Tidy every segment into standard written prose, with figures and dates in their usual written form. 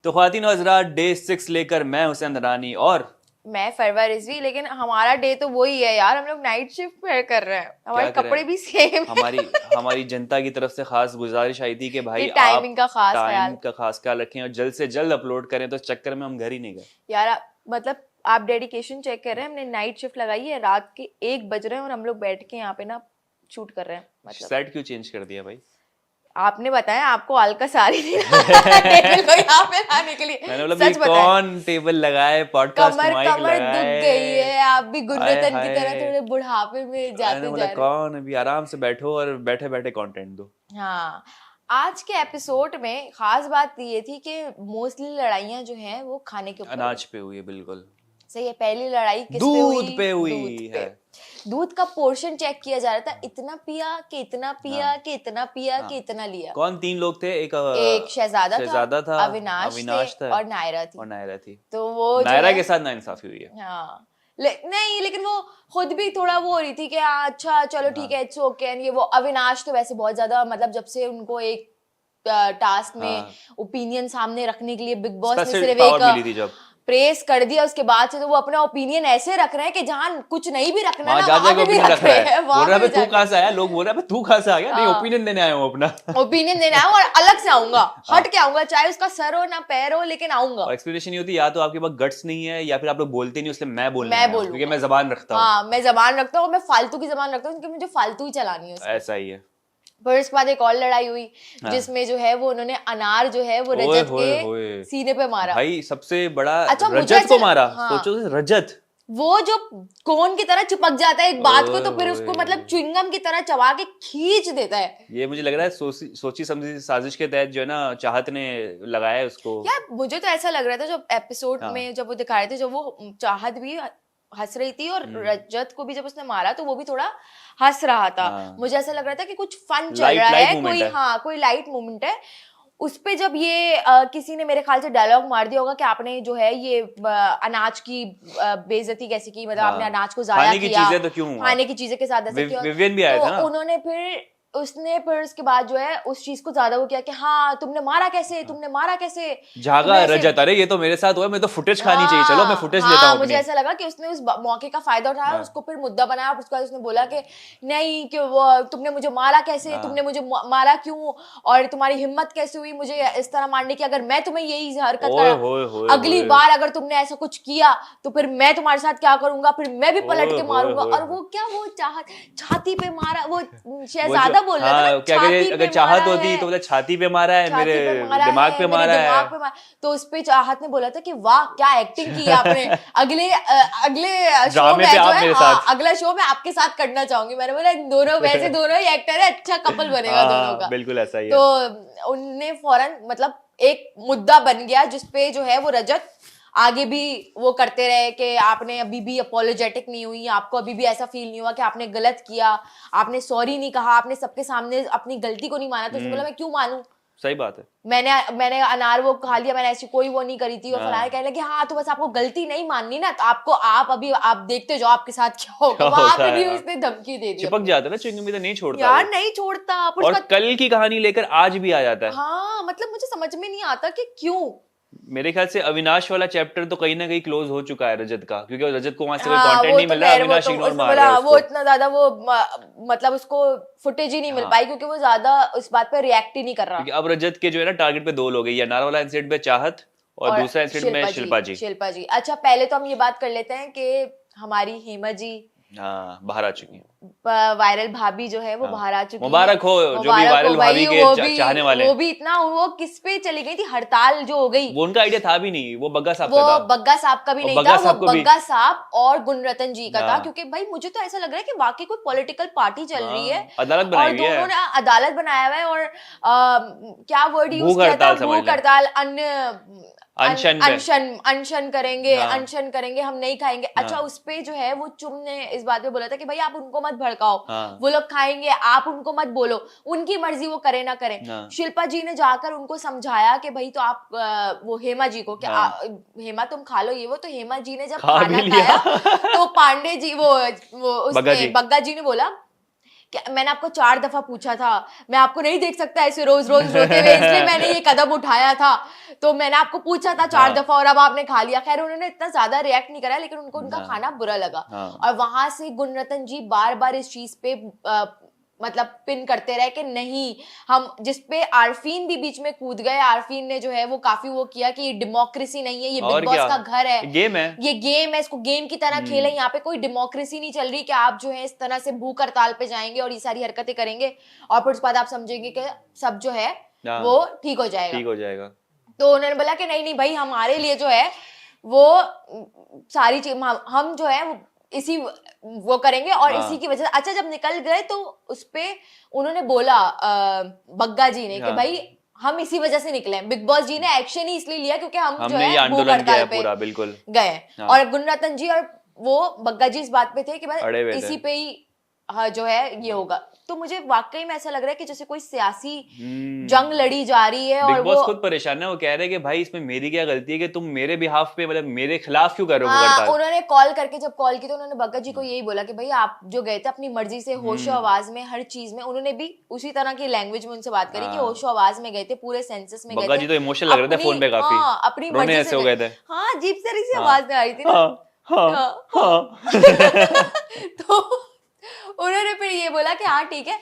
तो ख्वातीन और हज़रात, डे 6 लेकर मैं हुसैन रानी और मैं फरवा रिजवी। लेकिन हमारा डे तो वही है यार, हम लोग नाइट शिफ्ट कर रहे हैं, हमारे क्या करें। कपड़े भी सेम हमारी हमारी जनता की तरफ से खास गुजारिश आई थी कि भाई ये आप टाइमिंग का खास टाइम ख्याल। का खास ख्याल रखें और जल्द से जल्द अपलोड करें। तो इस चक्कर में हम घर ही नहीं गए यार मतलब आप डेडिकेशन चेक कर रहे हैं, हमने नाइट शिफ्ट लगाई है, रात के 1 बज रहे हैं और हम लोग बैठ के यहाँ पे ना शूट कर रहे हैं। मतलब सेट क्यों चेंज कर दिया भाई? आपने बताया, आपको आलकस आ रही थी टेबल को यहाँ पे लाने के लिए। मैंने बोला सच भाई बताएं, कौन टेबल लगाए, पॉडकास्ट कमर माइक कमर दुख लगाए। गई है, आप भी हाय गुन्नतन की तरह हाय, थोड़े बुढ़ापे में मैंने जाते बोला जा रहे। कौन, अभी आराम से बैठो और बैठे बैठे कंटेंट दो। हाँ, आज के एपिसोड में खास बात ये थी कि मोस्टली लड़ाइयाँ जो हैं वो खाने के ऊपर अनाज पे हुई है बिल्कुल। सही है। पहली लड़ाई किस पे दूध हुई? पे हुई दूध पे। है। दूध का पोर्शन चेक किया जा रहा था, इतना पिया कि इतना पिया हाँ कि इतना पिया हाँ। कि इतना लिया। कौन 3 लोग थे? एक एक शहजादा था, अविनाश थे था और नायरा थी। और नायरा थी। तो वो जो नायरा है के साथ नाइंसाफी हुई है। हाँ नहीं, लेकिन वो खुद भी थोड़ा वो हो रही थी कि हाँ अच्छा चलो ठीक है, इट्स ओके। एंड ये वो अविनाश तो वैसे बहुत ज्यादा, मतलब जब से उनको एक टास्क में ओपिनियन सामने रखने के लिए बिग बॉस ने सिर्फ पावर मिली एक थी जब प्रेस कर दिया, उसके बाद से तो वो अपना ओपिनियन ऐसे रख रहे हैं कि जहां कुछ नहीं भी रखना वहां ना जा वहां पे भी ओपिनियन रख रख रहा रहे है। हैं, बोल वहां रहा पे है भी तू जाके कहां से आया, लोग बोल रहे हैं तू कहां से आ गया। नहीं, ओपिनियन देने आया हूं अपना। ओपिनियन देना है और अलग से आऊंगा, हट के आऊंगा, चाहे उसका सर हो ना पैर हो, लेकिन आऊंगा। और एक्सप्लेनेशन ये होती है, या तो आपके पास गट्स नहीं है या फिर आप लोग बोलते नहीं, इसलिए मैं बोलने मैं आया हूं क्योंकि बोलूंगा। मैं जबान रखता हूं। हाँ, मैं जबान रखता हूँ, मैं फालतू की जबान रखता हूँ क्योंकि मुझे फालतू ही चलानी है उसको। ऐसा ही है। फिर उसके बाद एक और लड़ाई हुई हाँ। जिसमें जो है वो उन्होंने अनार जो है वो ओए रजत होए के होए, सीने पे मारा। भाई सबसे बड़ा अच्छा, मुझे रजत को ऐसा मारा। हाँ, सोचो रजत, वो जो कोन की तरह चिपक जाता है एक बात को, तो फिर ओए उसको होए। मतलब च्युइंगम की तरह चबा के खींच देता है। ये मुझे लग रहा है सोची समझी साजिश के तहत जो है ना चाहत ने लगाया है उसको। यार मुझे तो ऐसा लग रहा था जब एपिसोड हाँ। में जब वो दिखा रहे थे, जब वो चाहत भी हंस रही थी और रजत को भी जब उसने मारा तो वो भी थोड़ा हंस रहा था। हाँ। मुझे ऐसा लग रहा था कि कुछ फन चल लाइट रहा लाइट है, मोमेंट कोई है। हाँ कोई लाइट मोमेंट है। उस पे जब ये किसी ने मेरे ख्याल से डायलॉग मार दिया होगा कि आपने जो है ये अनाज की बेइज्जती कैसे की, मतलब आपने हाँ, अनाज को जाया खाने की किया, चीजें तो क्यों आप खाने की चीजें के साथ ऐसा किया। विवियन भी आया तो था ना। उन्होंने फिर उसके बाद जो है उस चीज को ज्यादा वो किया कि हाँ तुमने मारा कैसे, तुमने मारा कैसे, झागा तुम्हें ऐसे रजत, अरे ये तो मेरे साथ हुआ, मैं तो फुटेज खानी चाहिए, चलो मैं फुटेज लेता हाँ, हूँ मुझे अपनी। ऐसा लगा कि उसने उस मौके का फायदा उठाया, हाँ। उसको फिर मुद्दा बनाया और उसके बाद उसने बोला कि नहीं कि वो तुमने मुझे मारा कैसे, हाँ। तुमने मुझे मारा क्यों, और तुम्हारी हिम्मत कैसे हुई मुझे इस तरह मारने की, अगर मैं तुम्हें यही हरकत ओए करा, होए होए अगली होए, बार अगर तुमने ऐसा कुछ किया तो फिर मैं तुम्हारे साथ क्या करूंगा, फिर मैं भी पलट ओए के होए मारूंगा। होए और वो क्या, वो छाती पे मारा, वो वो शहजादा बोल रहा था ना, हाँ, क्या कहते, छाती अगर पे चाहत मारा होती है, तो बोला छाती पे मारा है, मेरे छाती पे मारा दिमाग है, पे मेरे मारा दिमाग है। पे मारा। तो उस पे चाहत ने बोला था कि वाह क्या एक्टिंग की है आपने, अगले शो ड्रामे में पे जो आप है मेरे हाँ साथ। अगला शो में आपके साथ करना चाहूंगी। मैंने बोला दोनों वैसे दोनों ही एक्टर है, अच्छा कपल बनेगा दोनों हाँ का। बिल्कुल ऐसा ही है। तो उनने फौरन मतलब एक मुद्दा बन गया जिसपे जो है वो रजत आगे भी वो करते रहे कि आपने अभी भी अपोलोजेटिक नहीं हुई, आपको अभी भी ऐसा फील नहीं हुआ कि आपने गलत किया, आपने सॉरी नहीं कहा, आपने सबके सामने अपनी गलती को नहीं माना। तो उसने बोला मैं क्यों मानूं, सही बात है। मैंने अनार वो खा लिया, मैंने ऐसी कोई वो नहीं करी थी। और हाँ। फलाना कहने लगे हाँ तो बस आपको गलती नहीं माननी ना, तो आप अभी आप देखते जाओ आपके साथ क्या होगा। क्या वहां होता पे है, भी हाँ। उसने धमकी दे दी चिपक अपनी। जाता है ना चिंगम भी, तो नहीं छोड़ता यार वो। नहीं छोड़ता, पर और उसका कल की कहानी लेकर आज भी आ जाता है। हाँ मतलब मुझे समझ में नहीं आता कि क्यों। मेरे ख्याल से अविनाश वाला चैप्टर तो कहीं ना कहीं क्लोज हो चुका है रजत का, क्योंकि रजत को वहां से कोई हाँ कंटेंट वो नहीं तो मिल रहा, खैर, वो अविनाश तो इग्नोर उसने मार रहा बोला है वो उसको। इतना ज्यादा वो मतलब उसको फुटेज ही नहीं मिल हाँ। पाई क्योंकि वो ज्यादा उस बात पे रिएक्ट ही नहीं कर रहा। क्योंकि अब रजत के जो है ना टारगेट पे 2 लोग हैं, ये अनार वाला इंसिडेंट पे चाहत और और दूसरा इंसिडेंट में शिल्पा जी। अच्छा पहले तो हम ये बात कर लेते हैं कि हमारी हेमा जी हाँ बाहर आ चुकी है। वायरल भाभी जो है वो हाँ। बाहर आ चुकी मुबारक हो जो भी मुबारक वायरल हो भाई, भाभी के चाहने वाले वो हैं। भी इतना वो किस पे चली गई थी, हड़ताल जो हो गई। वो उनका आइडिया था भी नहीं, वो बग्गा साहब वो का था। बग्गा साहब का भी और नहीं बग्गा था, वो साहब को भी बग्गा साहब और गुणरतन जी का था। हाँ। क्योंकि भाई मुझे तो ऐसा लग रहा है कि वाकई कोई पॉलिटिकल पार्टी चल रही है अदालत और बनाई हुई है, दोनों ने अदालत बनाया हुआ है और क्या वर्ड यूज भूख किया था, हड़ताल समझ भूख लें। हड़ताल, अनशन पे। अनशन करेंगे, हाँ। अनशन करेंगे, हम नहीं खाएंगे। अच्छा हाँ। उस पे जो है वो चुम ने इस बात पे बोला था कि भाई आप उनको मत भड़काओ, हाँ। वो लोग खाएंगे, आप उनको मत बोलो, उनकी मर्जी वो करे ना करे। हाँ। शिल्पा जी ने जाकर उनको समझाया कि भाई तो आप वो हेमा जी को कि हाँ। हेमा तुम खा लो ये वो। तो हेमा जी ने जब खा भी खाना लिया। खाया तो पांडे जी वो बग्गा जी। उसने बग्गा जी ने बोला कि मैंने आपको 4 दफा पूछा था, मैं आपको नहीं देख सकता ऐसे रोज रोज रोते हुए, इसलिए मैंने ये कदम उठाया था, तो मैंने आपको पूछा था 4 दफा और अब आपने खा लिया। खैर उन्होंने इतना ज्यादा रिएक्ट नहीं करा, लेकिन उनको उनका खाना बुरा लगा। और वहां से गुणरत्न जी बार बार इस चीज पे मतलब पिन करते रहे कि नहीं हम, जिसपे आरफीन भी बीच में कूद गए। आरफीन ने जो है वो काफी वो किया कि ये डेमोक्रेसी नहीं है, ये बिग बॉस का घर है, गेम है, ये गेम है, इसको गेम की तरह खेले, यहाँ पे कोई डेमोक्रेसी नहीं चल रही कि आप जो है इस तरह से भूख हड़ताल पे जाएंगे और ये सारी हरकतें करेंगे और फिर उसके बाद आप समझेंगे कि सब जो है वो ठीक हो जाएगा। तो उन्होंने बोला कि नहीं नहीं भाई, हमारे लिए जो है वो सारी चीज हम जो है इसी वो करेंगे और इसी की वजह से। अच्छा जब निकल गए तो उसपे उन्होंने बोला बग्गा जी ने कि भाई हम इसी वजह से निकले। बिग बॉस जी ने एक्शन ही इसलिए लिया क्योंकि हम जो है भूख हड़ताल पे बिल्कुल गए। और गुणरत्न जी और वो बग्गा जी इस बात पे थे कि भाई इसी पे ही जो है ये होगा। तो मुझे वाकई में ऐसा लग रहा है कि जैसे कोई सियासी जंग लड़ी जा रही है। और बिग बॉस खुद परेशान है, वो कह रहे हैं कि भाई इसमें मेरी क्या गलती है कि तुम मेरे बिहाफ पे मतलब मेरे खिलाफ क्यों कर रहे हो हड़ताल। उन्होंने कॉल करके जब कॉल की तो उन्होंने बग्गा जी को यही बोला कि भाई आप जो गए थे अपनी मर्जी से, होशो आवाज में, हर चीज में। उन्होंने भी उसी तरह की लैंग्वेज में उनसे बात करी कि होशो आवाज में गए थे, पूरे सेंसस में गए थे। बग्गा जी तो इमोशनल लग रहे थे फोन पे काफी, अपनी मर्जी से गए थे। हाँ अजीब सी आवाज में आ रही थी ना। तो उन्होंने फिर ये बोला कि हाँ ठीक है।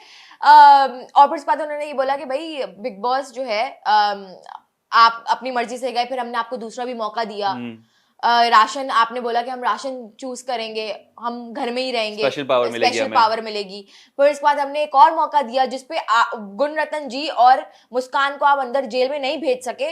और फिर बाद उन्होंने ये बोला कि भाई बिग बॉस जो है आप अपनी मर्जी से गए, फिर हमने आपको दूसरा भी मौका दिया। राशन आपने बोला कि हम राशन चूज करेंगे, हम घर में ही रहेंगे, स्पेशल पावर मिलेगी। फिर इसके बाद हमने एक और मौका दिया जिसपे गुणरत्न जी और मुस्कान को आप अंदर जेल में नहीं भेज सके,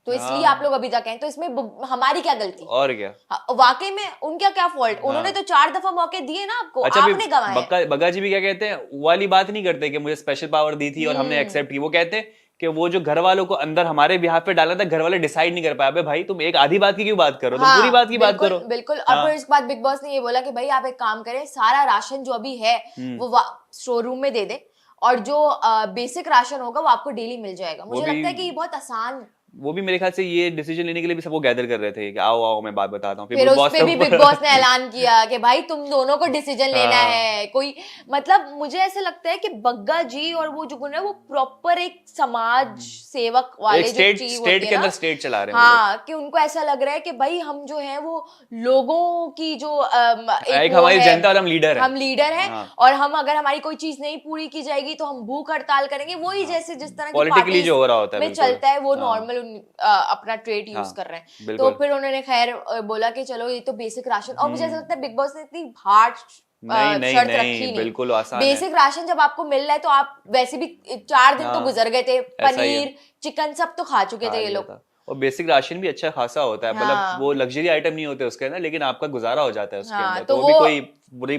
तो इसलिए आप लोग अभी तक हैं। तो इसमें हमारी क्या गलती और क्या, वाकई में उनका क्या फॉल्ट। उन्होंने तो 4 दफा मौके दिए ना आपको, आपने गंवाए। बग्गा जी भी क्या कहते हैं, वो वाली बात नहीं करते कि मुझे स्पेशल पावर दी थी और हमने एक्सेप्ट की। वो कहते हैं कि वो जो घर वालों को अंदर हमारे बिहाफ पे डाला था, घर वाले डिसाइड नहीं कर पाए। अबे भाई तुम एक आधी बात की क्यों बात करो, तुम पूरी बात की बात करो। बिल्कुल। और फिर इसके बाद बिग बॉस ने ये बोला कि भाई आप एक काम करें, सारा राशन जो अभी है वो स्टोर रूम में दे दे और जो बेसिक राशन होगा वो आपको डेली मिल जाएगा। मुझे लगता है कि ये बहुत आसान। वो भी मेरे ख्याल से ये डिसीजन लेने के लिए भी सबको गैदर कर रहे थे कि आओ आओ मैं बात बताता हूँ। फिर उस पे भी बिग बॉस ने ऐलान किया कि भाई तुम दोनों को डिसीजन लेना है कोई। मतलब मुझे ऐसा लगता है कि बग्गा जी और वो जो गुण है वो प्रॉपर एक समाज सेवक वाले जो चीज स्टेट के अंदर स्टेट चला रहे हैं। हाँ कि उनको ऐसा लग रहा है कि भाई हम जो है वो लोगों की जो एक हमारी जनता और हम लीडर हैं और हम अगर हमारी कोई चीज नहीं पूरी की जाएगी तो हम भूख हड़ताल करेंगे। वही जैसे जिस तरह पॉलिटिकली जो हो रहा होता है में चलता है वो नॉर्मल अपना ट्रेड यूज कर रहे हैं। तो फिर उन्होंने खैर बोला कि चलो ये तो बेसिक राशन। और मुझे ऐसा लगता है बिग बॉस ने इतनी हार्ड शर्त रखी नहीं, बिल्कुल आसान बेसिक राशन जब आपको मिल रहा है तो आप वैसे भी 4 दिन तो गुजर गए थे, पनीर चिकन सब तो खा चुके थे ये लोग। और बेसिक राशन भी अच्छा खासा होता है, मतलब वो लग्जरी आइटम नहीं होते उसके अंदर, लेकिन आपका गुजारा हो जाता है उसके अंदर। तो वो भी कोई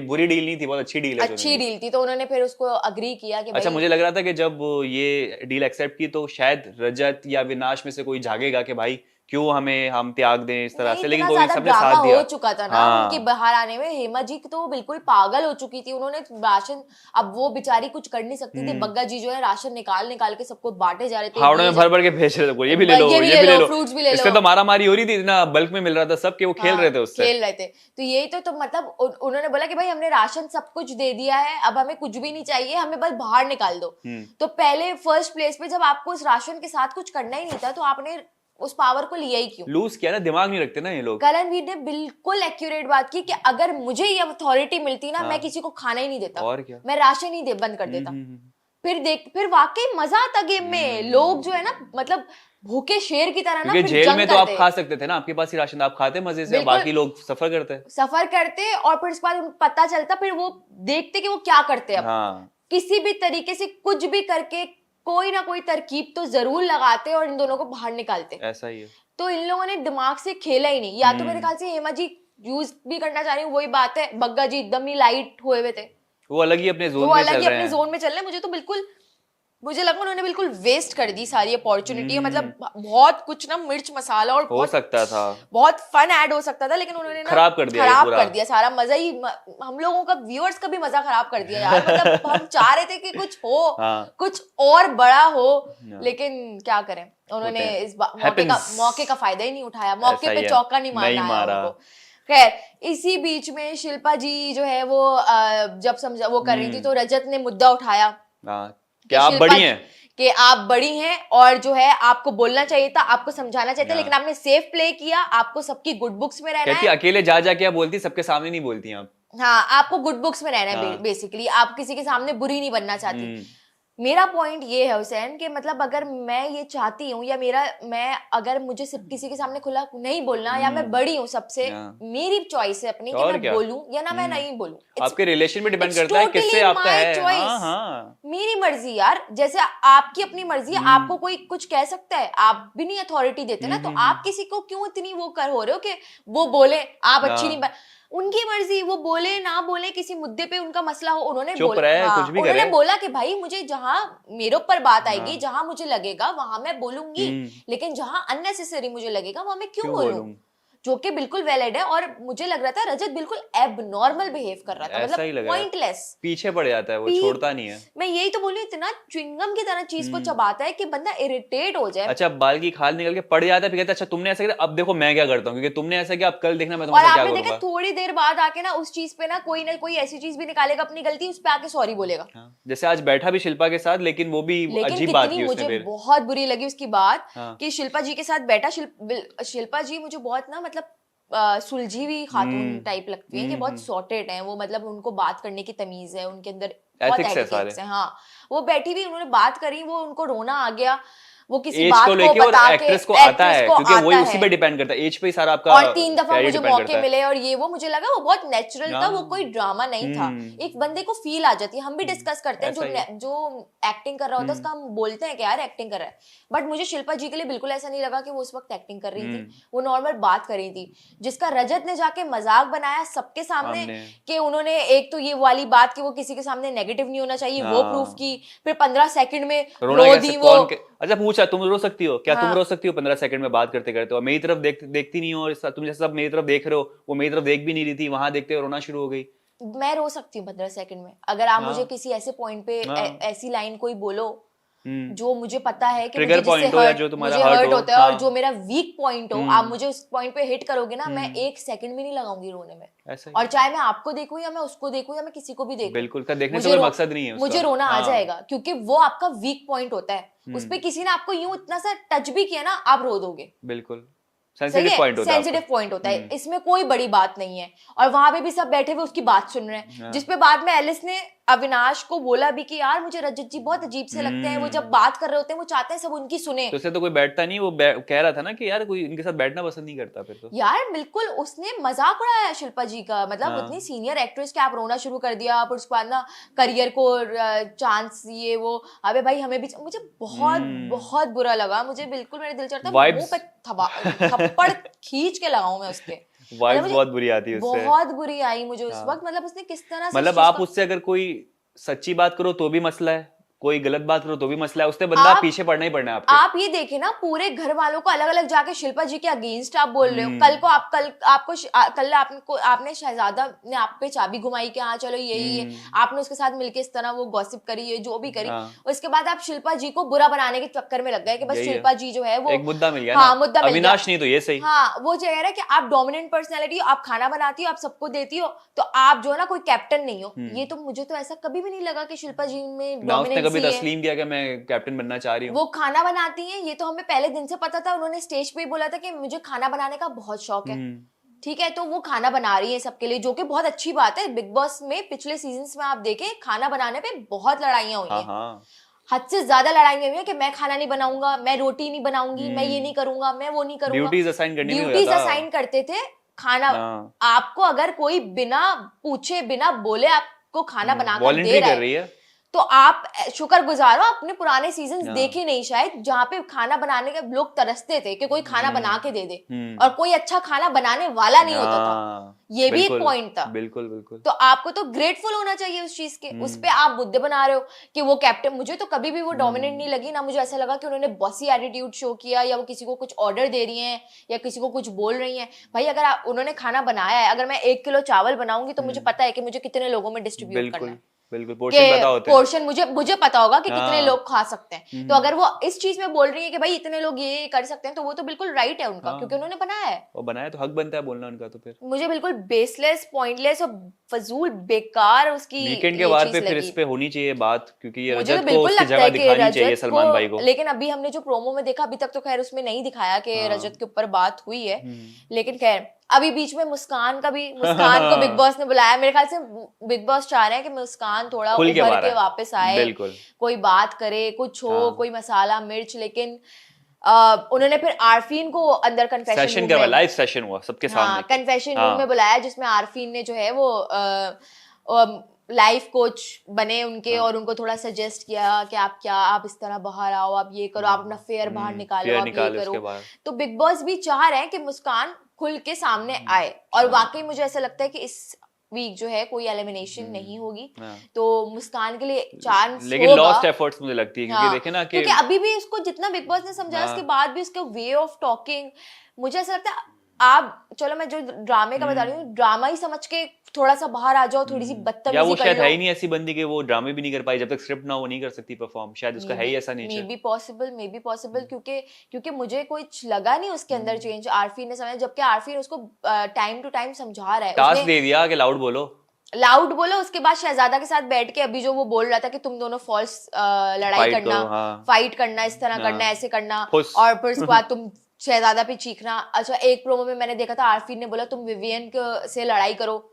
बुरी डील नहीं थी, बहुत अच्छी डील है। अच्छी डील थी तो उन्होंने फिर उसको अग्री किया कि अच्छा मुझे लग रहा था कि जब ये डील एक्सेप्ट की तो शायद रजत या विनाश में से कोई जागेगा कि भाई क्यों हम त्याग दें इस तरह से, लेकिन कोई सबने साथ दिया। हो चुका था ना उनके बाहर आने में। हेमा जी तो बिल्कुल पागल हो चुकी थी, उन्होंने राशन, अब वो बेचारी कुछ कर नहीं सकती थी। बग्गा जी जो है राशन निकाल के सबको बांटे जा रहे थे, हावड़े में भर के भेज रहे थे, ये भी ले लो, ये भी ले लो, फ्रूट्स भी ले लो। इससे तो मारामारी हो रही थी, इतना बल्क में मिल रहा था सबके, वो खेल रहे थे उससे, खेल रहे थे। तो यही तो मतलब उन्होंने बोला कि भाई हमने राशन सब कुछ दे दिया है, अब हमें कुछ भी नहीं चाहिए, हमें बस बाहर निकाल दो। तो पहले फर्स्ट प्लेस पे जब आपको उस राशन के साथ कुछ करना ही नहीं था तो आपने उस पावर को लिया ही क्यों? लूज किया ना, दिमाग नहीं रखते ना ये लोग। करणवीर ने बिल्कुल एक्यूरेट बात की कि अगर मुझे ये अथॉरिटी मिलती ना मैं किसी को खाना ही नहीं देता, और क्या, मैं राशन ही बंद कर देता। फिर वाकई मजा आता गेम में। लोग जो है ना मतलब भूखे शेर की तरह ना, जेल में तो आप खा सकते थे ना, आपके पास ही राशन, आप खाते मजे से, बाकी लोग सफर करते और फिर उसके बाद पता चलता, फिर वो देखते कि वो क्या करते हैं। किसी भी तरीके से कुछ भी करके कोई ना कोई तरकीब तो जरूर लगाते और इन दोनों को बाहर निकालते। ऐसा ही है। तो इन लोगों ने दिमाग से खेला ही नहीं, या तो मेरे ख्याल से हेमा जी यूज भी करना चाह रही हूँ, वही बात है। बग्गा जी एकदम ही लाइट हुए हुए थे, वो अलग ही अपने जोन में चल रहे हैं। मुझे लगा उन्होंने बिल्कुल वेस्ट कर दी सारी अपॉर्चुनिटी। मतलब बहुत कुछ ना मिर्च मसाला और हो सकता था, बहुत फन ऐड हो सकता था, लेकिन उन्होंने खराब कर दिया सारा मजा ही। हम लोगों का, व्यूअर्स का भी मजा खराब कर दिया यार। मतलब हम चाह रहे थे कि कुछ हो, कुछ और बड़ा हो, लेकिन क्या करें, उन्होंने इस मौके का फायदा ही नहीं उठाया। मौके पे चौका नहीं मारा उनको। खैर इसी बीच में शिल्पा जी जो है वो जब समझा वो कर रही थी तो रजत ने मुद्दा उठाया हाँ, कि क्या आप शिल्पा बड़ी हैं? कि आप बड़ी हैं और जो है आपको बोलना चाहिए था, आपको समझाना चाहिए था, लेकिन आपने सेफ प्ले किया, आपको सबकी गुड बुक्स में रहना कहती है। अकेले जा जा के आप बोलती, सबके सामने नहीं बोलती आप। हाँ, आपको गुड बुक्स में रहना है हाँ। बेसिकली, आप किसी के सामने बुरी नहीं बनना चाहती। हम्म, मेरा पॉइंट ये है हुसैन कि मतलब अगर मैं ये चाहती हूँ या मैं अगर मुझे सिर्फ किसी के सामने खुला नहीं बोलना या मैं बड़ी हूँ सबसे, हाँ। मेरी चॉइस है अपनी कि और मैं क्या? बोलूं या ना मैं नहीं बोलूं। आपके रिलेशन पे डिपेंड it's करता है किससे totally आपका my है। choice. हाँ हाँ। मेरी मर्जी यार, जैसे आपकी अपनी मर्जी है, आपको कोई कुछ कह सकता है, आप भी नहीं अथॉरिटी देते ना, तो आप किसी को क्यों इतनी वो कर हो रहे हो कि वो बोले आप अच्छी नहीं उनकी मर्जी, वो बोले ना बोले, किसी मुद्दे पे उनका मसला हो, उन्होंने चुप बोला, रहे, हाँ, कुछ भी उन्होंने करे। बोला कि भाई मुझे जहां मेरे ऊपर बात आएगी, जहां मुझे लगेगा वहां मैं बोलूंगी, लेकिन जहां अननेसेसरी मुझे लगेगा वहां मैं क्यों बोलूं, जो कि बिल्कुल वैलिड है। और मुझे लग रहा था रजत बिल्कुल एबनॉर्मल बिहेव कर रहा था, ऐसा ही मतलब लग रहा है। पॉइंटलेस, पीछे पड़ जाता है वो, छोड़ता नहीं है। मैं यही तो बोलूं, इतना च्युइंगम की तरह चीज को चबाता है कि बंदा इरिटेट हो जाए। अच्छा, बाल की खाल निकल के पड़ जाता है, फिर कहता है अच्छा तुमने ऐसा किया, अब देखो मैं क्या करता हूँ, क्योंकि तुमने ऐसा किया, अब कल देखना मैं और तुम्हारे साथ क्या आपने देखा करूंगा। थोड़ी देर बाद आके ना उस चीज पे ना कोई ऐसी चीज भी निकालेगा अपनी गलती, उस पे आके सॉरी बोलेगा। हाँ, जैसे आज बैठा भी शिल्पा के साथ, लेकिन वो भी लेकिन अजीब बात कितनी की उसने मुझे फिर। बहुत बुरी लगी उसकी बात हाँ। कि शिल्पा जी के साथ बैठा, शिल्पा जी मुझे बहुत ना मतलब सुलझी हुई खातून टाइप लगती है कि बहुत सॉर्टेड है वो, मतलब उनको बात करने की तमीज है उनके अंदर, बहुत Ethics है एटिकेट्स सारे। है। हाँ, वो बैठी हुई, उन्होंने बात करी, वो उनको रोना आ गया, वो किसी एज बात को को लेके, और बता के एक्ट्रेस को आता है, क्योंकि वही उसी है। पे डिपेंड करता है, एज पे ही सारा आपका और 3 दफा कैरियर मुझे डिपेंड मौके करता है। मिले और ये वो, मुझे लगा वो बहुत नेचुरल था, वो हाँ। कोई ड्रामा नहीं था। एक बंदे को फील आ जाती है, हम भी डिस्कस करते हैं, ऐसा ही है। जो एक्टिंग कर रहा होता है उसका हम बोलते हैं कि यार एक्टिंग कर रहा है, बट मुझे शिल्पा जी के लिए बिल्कुल ऐसा नहीं लगा कि वो उस वक्त एक्टिंग कर रही थी, वो नॉर्मल बात कर रही थी, जिसका रजत ने जाके मजाक बनाया सबके सामने कि उन्होंने एक तो ये वाली बात कि वो किसी के सामने नेगेटिव नहीं होना चाहिए, वो प्रूफ की, फिर 15 सेकंड में रो दी वो। अच्छा पूछा, तुम रो सकती हो क्या? तुम रो सकती हो 15 सेकंड में बात करते करते हो? मेरी तरफ देखती नहीं हो, और तुम जैसे सब मेरी तरफ देख रहे हो, वो मेरी तरफ देख भी नहीं रही थी, वहां देखते हुए रोना शुरू हो गई। मैं रो सकती हूँ 15 सेकंड में, अगर आप मुझे हाँ। किसी ऐसे पॉइंट पे ऐसी लाइन कोई बोलो हम्म। जो मुझे पता है कि ट्रिगर मुझे जिससे पॉइंट हो, या जो तुम्हारा मुझे हर्ट हर्ट हो। होता है, और जो मेरा वीक पॉइंट हो, आप मुझे उस पॉइंट पे हिट करोगे ना, मैं 1 सेकंड भी नहीं लगाऊंगी रोने में। ऐसा ही। और चाहे मैं आपको देखूं या मैं उसको देखूं या मैं किसी को भी देखूं, बिल्कुल, का देखने से कोई मकसद नहीं है उसका। मुझे रोना आ हाँ। जाएगा, क्योंकि वो आपका वीक पॉइंट होता है, उस पे किसी ने आपको यूं इतना सा टच भी किया ना, आप रो दोगे। बिल्कुल, सही सेंसिटिव है, पॉइंट होता है सेंसिटिव पॉइंट होता है, इसमें कोई बड़ी बात नहीं है। और वहां पे भी सब बैठे हुए उसकी बात सुन रहे हैं, जिसपे बाद में एलिस ने अविनाश को बोला भी कि यार मुझे रजत जी बहुत अजीब से लगते हैं, वो जब बात कर रहे होते हैं वो चाहते हैं सब उनकी सुने। तो इससे तो कोई बैठता नहीं, वो कह रहा था ना कि यार कोई इनके साथ बैठना पसंद नहीं करता फिर तो। यार बिल्कुल उसने मजाक उड़ाया शिल्पा जी का, मतलब उतनी सीनियर एक्ट्रेस के आप रोना शुरू कर दिया, आप उसके बाद ना करियर को चांस ये वो, अबे भाई हमें भी, मुझे बहुत बहुत बुरा लगा, मुझे बिल्कुल मेरे दिल चाहता है मुंह पे थप्पड़ खींच के लगाऊं मैं उसके। वाइब्स बहुत बुरी आती है उससे, बहुत बुरी आई मुझे उस वक्त, मतलब उसने किस तरह से, मतलब आप उससे अगर कोई सच्ची बात करो तो भी मसला है, कोई गलत बात करो तो भी मसला है, उससे बंदा पीछे पड़ना ही पड़ना है आपके। आप ये देखे ना, पूरे घर वालों को अलग अलग जाके शिल्पा जी के अगेंस्ट आप बोल रहे हो। कल आपने शहजादा ने आप पे चाबी घुमाई कि हाँ चलो यही है, आपने उसके साथ मिलके इस तरह वो गॉसिप करी है, जो भी करी, उसके बाद आप शिल्पा जी को बुरा बनाने के चक्कर में लग गए कि बस शिल्पा जी जो है वो एक मुद्दा मिल गया। हाँ, मुद्दा मिल गया। अविनाश नहीं तो ये सही। हाँ, वो जो है ना कि आप डोमिनेंट पर्सनैलिटी हो, आप खाना बनाती हो, आप सबको देती हो, तो आप जो है ना कोई कैप्टन नहीं हो। ये तो मुझे तो ऐसा कभी भी नहीं लगा कि शिल्पा जी में डोमिनेंसी कभी तस्लीम किया कि मैं कैप्टन बनना चाह रही हूँ। वो खाना बनाती हैं, ये तो हमें पहले दिन से पता था, उन्होंने स्टेज पे ही बोला था कि मुझे खाना बनाने का बहुत शौक है। ठीक है, तो वो खाना बना रही है सबके लिए, जो कि बहुत अच्छी बात है। बिग बॉस में पिछले सीजन्स में आप देखें, खाना बनाने पे बहुत लड़ाइयां हुई हैं, हद से ज्यादा लड़ाइयां हुई है कि मैं खाना नहीं बनाऊंगा, मैं रोटी नहीं बनाऊंगी, मैं ये नहीं करूंगा, मैं वो नहीं करूंगा। ड्यूटीज असाइन करते थे। खाना आपको अगर कोई बिना पूछे बिना बोले आपको खाना बनाकर दे रहा है तो आप शुक्रगुजार हो। अपने पुराने सीजन्स देखे नहीं शायद, जहाँ पे खाना बनाने के लोग तरसते थे कि कोई खाना बना के दे दे, और कोई अच्छा खाना बनाने वाला नहीं होता था। ये भी एक पॉइंट था। बिल्कुल बिल्कुल। तो आपको तो ग्रेटफुल होना चाहिए उस चीज के। उस पे आप मुद्दे बना रहे हो कि वो कैप्टन, मुझे तो कभी भी वो डोमिनेंट नहीं लगी ना, मुझे ऐसा लगा कि उन्होंने बॉसी एटीट्यूड शो किया, या वो किसी को कुछ ऑर्डर दे रही हैं या किसी को कुछ बोल रही हैं। भाई अगर उन्होंने खाना बनाया है, अगर मैं 1 किलो चावल बनाऊंगी तो मुझे पता है कि मुझे कितने लोगों में डिस्ट्रीब्यूट करना है। बिल्कुल पोर्शन पता होते हैं। पोर्शन मुझे पता होगा कि कितने हाँ। लोग खा सकते हैं। तो अगर वो इस चीज में बोल रही है कि भाई इतने लोग ये कर सकते हैं, तो वो तो बिल्कुल राइट है उनका, हाँ। क्योंकि उन्होंने बनाया है। और बनाया तो हक बनता है बोलना उनका। तो फिर मुझे बिल्कुल बेसलेस, पॉइंटलेस और फजूल, बेकार उसकी वीकेंड के ये वार चीज पे फिर लगी। इस पे होनी चाहिए बात, क्योंकि ये मुझे तो रजत को बिल्कुल उसकी लगता जगह है कि दिखानी चाहिए रजत सलमान भाई को। लेकिन अभी हमने जो प्रोमो में देखा, अभी तक तो खैर उसमें नहीं दिखाया कि हाँ। रजत के ऊपर बात हुई है, हम्म। लेकिन खैर अभी बीच में मुस्कान को बिग बॉस ने बुलाया। मेरे ख्याल से बिग बॉस चाह रहे हैं कि मुस्कान थोड़ा खुल के उभर बाहर के आए। वापस आए, बिल्कुल। कोई बात करे, कुछ हो, हाँ। कोई मसाला मिर्च। लेकिन उन्होंने फिर आरफीन को अंदर कन्फेशन सेशन रूम करवा, में, लाइव सेशन हुआ सबके हाँ, सामने। कन्फेशन हाँ। रूम में बुलाया, जिसमें आरफीन ने जो है वो लाइफ कोच बने उनके, हाँ। और उनको थोड़ा सजेस्ट किया कि आप इस तरह बाहर आओ, आप ये करो, आप अपना फेयर बाहर निकालो, फेयर आप ये निकाले करो। उसके बाद। तो बिग बॉस भी चाह रहे हैं कि मुस्कान खुल के सामने आए, और वाकई मुझे ऐसा लगता है कि इस वीक जो है कोई एलिमिनेशन नहीं होगी, हाँ। तो मुस्कान के लिए चांस लेकिन होगा। लॉस्ट एफर्ट्स मुझे लगती है, क्योंकि हाँ, देखे ना कि क्योंकि अभी भी उसको जितना बिग बॉस ने समझाया, उसके बाद भी उसका वे ऑफ टॉकिंग, मुझे ऐसा लगता है आप, चलो मैं जो ड्रामे का बता रही हूँ, ड्रामा ही समझ के थोड़ा सा बाहर आ जाओ, थोड़ी सी या वो बदतमीजी कर शायद लो। है ही नहीं ऐसी बंदी कि वो ड्रामे भी नहीं कर पाई, जब तक स्क्रिप्ट ना हो नहीं कर सकती परफॉर्म, शायद उसका है ही ऐसा मे नेचर। बी पॉसिबल, क्योंकि मुझे कुछ लगा नहीं उसके अंदर चेंज आरफी ने समझा, जबकि आरफी ने उसको टाइम टू टाइम समझा रहा है। टास्क दे दिया कि लाउड बोलो। लाउड बोलो, उसके बाद शहजादा के साथ बैठ के अभी जो वो बोल रहा था कि तुम दोनों फॉल्स लड़ाई Fight करना, करो, हाँ। फाइट करना, इस तरह हाँ। करना, ऐसे करना, फुस। और फिर उसके बाद तुम शहजादा पे चीखना। अच्छा, एक प्रोमो में मैंने देखा था आरफी ने बोला तुम विवियन से लड़ाई करो,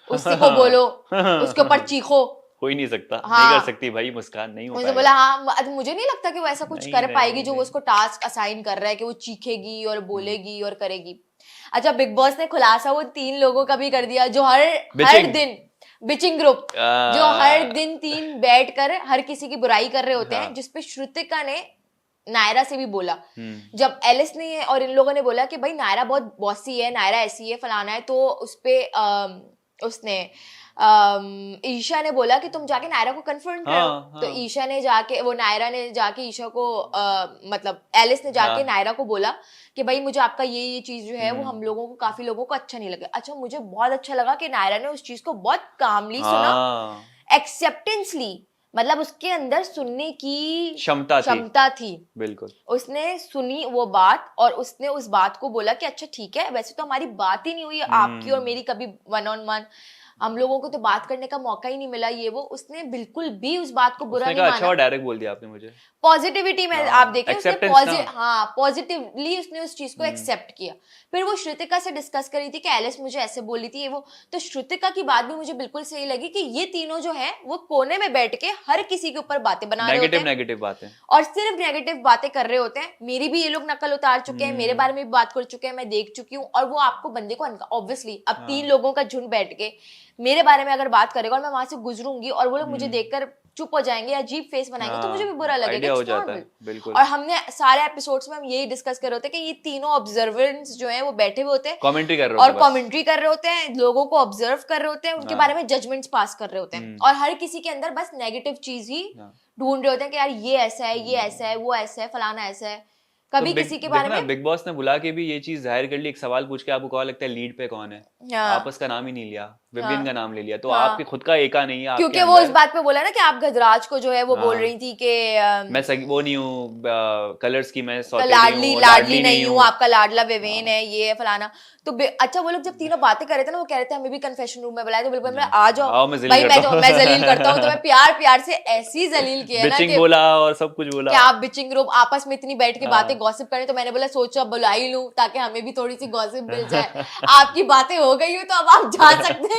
उससे को बोलो, उसके ऊपर चीखो। हो ही नहीं सकता, हाँ। नहीं कर सकती भाई, मुस्कान नहीं हो मुझे पाएगा। बोला हाँ, मुझे नहीं लगता कि वो ऐसा कुछ नहीं, कर नहीं, पाएगी जो वो नहीं। उसको टास्क असाइन कर रहा है कि वो चीखेगी और बोलेगी और करेगी। अच्छा, बिग बॉस ने खुलासा वो 3 लोगों का भी कर दिया जो हर Bitching। दिन, बिचिंग ग्रुप, जो हर दिन 3 बैठकर हर किसी की बुराई कर रहे होते हैं, हाँ। जिसपे श्रुतिका ने नायरा से भी बोला। हम्म। जब एलिस ने और इन लोगों ने बोला कि भाई नायरा बहुत बॉसी है, नायरा ऐसी है, फलाना है, तो उसपे उसने ईशा ने बोला कि तुम जाके नायरा को कन्फर्म करो। हाँ। तो ईशा ने जाके, वो नायरा ने जाके ईशा को मतलब एलिस ने जाके हाँ। नायरा को बोला कि भाई मुझे आपका ये चीज जो है वो हम लोगों को, काफी लोगों को अच्छा नहीं लगा। अच्छा, मुझे बहुत अच्छा लगा कि नायरा ने उस चीज को बहुत कामली सुना, हाँ। एक्सेप्टेंसली, मतलब उसके अंदर सुनने की क्षमता थी। बिल्कुल। उसने सुनी वो बात, और उसने उस बात को बोला कि अच्छा ठीक है, वैसे तो हमारी बात ही नहीं हुई आपकी और मेरी कभी 1-on-1, हम लोगों को तो बात करने का मौका ही नहीं मिला, ये वो, उसने बिल्कुल भी उस बात को बुरा उसने नहीं कहा अच्छा माना। और डायरेक्ट बोल दिया आपने मुझे। पॉजिटिविटी में हाँ, आप देखें, उसने acceptance ना। हाँ, पॉजिटिवली उसने उस चीज को एक्सेप्ट किया। फिर वो श्रुतिका से डिस्कस करी थी कि एलिस मुझे ऐसे बोली थी, ये वो, तो श्रुतिका की बात भी मुझे बिल्कुल सही लगी कि ये तीनों जो है वो कोने में बैठ के हर किसी के ऊपर बातें बना रहे होते हैं, नेगेटिव बातें, और सिर्फ नेगेटिव बातें कर रहे होते हैं। मेरी भी ये लोग नकल उतार चुके हैं, मेरे बारे में भी बात कर चुके हैं, मैं देख चुकी हूँ, और वो आपको बंदे को ऑब्वियसली अब 3 लोगों का झुंड बैठ के मेरे बारे में अगर बात करेगा और मैं वहां से गुजरूंगी और वो लोग मुझे देखकर चुप हो जाएंगे, अजीब फेस बनाएंगे, तो मुझे भी बुरा लगेगा। आइडिया हो It's जाता है, normal। बिल्कुल। और हमने सारे एपिसोड्स में हम यही डिस्कस कर रहे होते हैं कि ये तीनों ऑब्जर्वेंट्स जो हैं वो बैठे हुए होते हैं, कमेंट्री कर रहे और होते हैं बस। कमेंट्री कर रहे होते हैं, लोगों को ऑब्जर्व कर रहे होते हैं, उनके बारे में जजमेंट्स पास कर रहे होते हैं, और हर किसी के अंदर बस नेगेटिव चीज ही ढूंढ रहे होते हैं कि यार ये ऐसा है, ये ऐसा है, वो ऐसा है, फलाना ऐसा है। कभी किसी के बारे में बिग बॉस ने बुला के भी ये चीज जाहिर कर ली, एक सवाल पूछ के आपको क्या लगता है लीड पे कौन है, आपस का नाम ही नहीं लिया, विवियन का नाम ले लिया, तो आपके खुद का एका नहीं है, क्योंकि वो इस बात पे बोला ना कि आप गजराज को जो है वो बोल रही थी कि मैं वो नहीं हूँ, कलर्स की मैं लाडली नहीं हूँ, आपका लाडला विवेन है, ये है फलाना। तो अच्छा, वो लोग जब तीनों बातें कर रहे थे ना, वो कह रहे थे हमें भी कन्फेशन रूम में बुलाया, तो बिल्कुल आ जाओ भाई, मैं जलील करता हूँ, तो मैं प्यार से ऐसी जलील किया ना कि बोला और सब कुछ बोला कि आप बिचिंग ग्रुप आपस में इतनी बैठ के बातें गॉसिप करें, तो मैंने बोला सोचो अब बुला ही लूं ताकि हमें भी थोड़ी सी गॉसिप मिल जाए। आपकी बातें हो गई हो तो अब आप जा सकते हैं।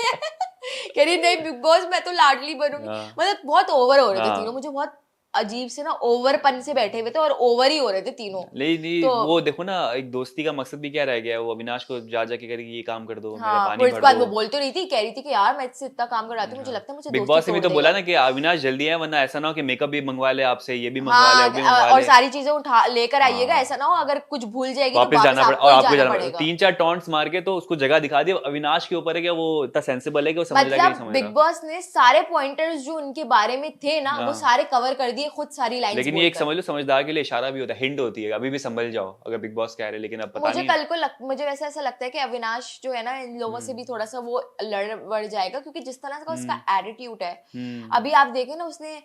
कह रही नहीं बिग बॉस मैं तो लाडली बनूंगी। मतलब बहुत ओवर हो रहे थे तीनों, मुझे बहुत अजीब से ना ओवरपन से बैठे हुए थे, और ओवर ही हो रहे थे तीनों। नहीं तो वो देखो ना, एक दोस्ती का मकसद भी क्या रह गया है, वो अविनाश को जा के करेगी ये काम कर दो, मेरा पानी भर बाद दो। वो बोलते रही थी, कह रही थी कि यार मैं इससे इतना काम कराती हूँ, मुझे लगता है मुझे बिग बॉस ने भी तो बोला ना कि अविनाश जल्दी है, वरना ऐसा ना हो कि मेकअप भी मंगवा ले आपसे, ये भी मंगवा ले, वो भी मंगवा ले, और सारी चीजें उठा लेकर आइएगा, ऐसा ना हो अगर कुछ भूल जाएगी वापस जाना पड़ेगा, और आपको जाना पड़ेगा। 3-4 टॉन्ट्स मार के तो उसको जगह दिखा दी। अविनाश के ऊपर है कि वो इतना सेंसिबल है कि वो समझ रहा है कि नहीं समझ रहा। बिग बॉस ने सारे पॉइंटर्स जो उनके बारे में थे ना, वो सारे कवर कर दिए खुद सारी लाइंस लेकिन ये एक समझ लो समझदार के लिए इशारा भी होता है, हिंट होती है, अभी भी संभल जाओ अगर बिग बॉस कह रहे हैं, लेकिन अब पता मुझे नहीं कल को मुझे वैसे ऐसा लगता है कि अविनाश जो है ना इन लोगों से भी थोड़ा सा वो लड़ बढ़ जाएगा, क्योंकि जिस तरह का उसका एटीट्यूड है। अभी आप देखें ना, उसने